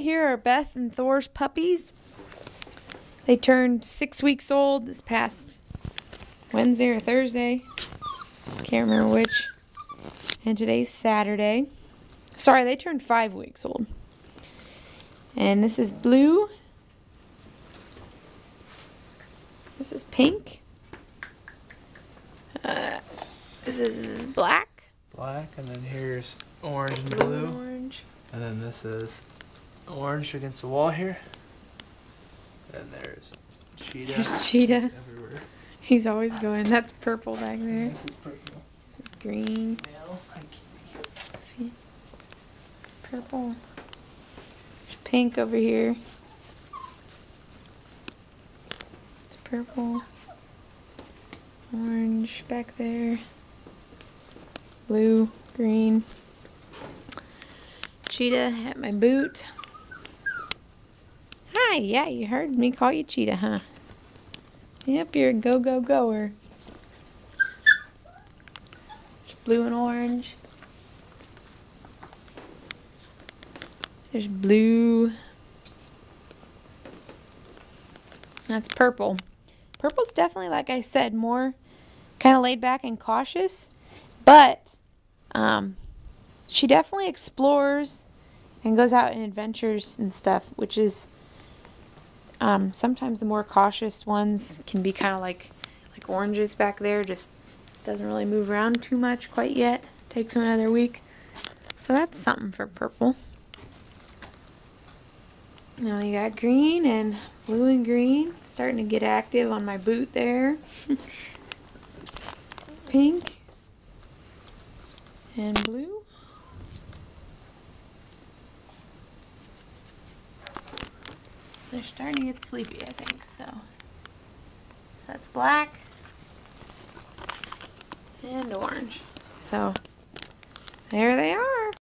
here are Beth and Thor's puppies. They turned 6 weeks old this past Wednesday or Thursday. Can't remember which. And today's Saturday. Sorry, they turned 5 weeks old. And this is Blue. This is Pink. This is Black. Black, and then here's orange and blue. Orange. And then this is orange against the wall here. And there's Cheetah. There's Cheetah. He's everywhere. He's always going. That's purple back there. This is purple. This is green. Male. Hi, kitty. It's purple. There's pink over here. It's purple. Orange back there. Blue, green. Cheetah at my boot. Hi, yeah, you heard me call you Cheetah, huh? Yep, you're a go-go-goer. There's blue and orange. There's blue. That's purple. Purple's definitely, like I said, more kind of laid back and cautious. But she definitely explores and goes out in adventures and stuff, which is sometimes the more cautious ones can be kind of like oranges back there. Just doesn't really move around too much quite yet. Takes them another week. So that's something for purple. Now we got green and blue and green. Starting to get active on my boot there. Pink. And blue. They're starting to get sleepy, I think, so that's black and orange. So there they are.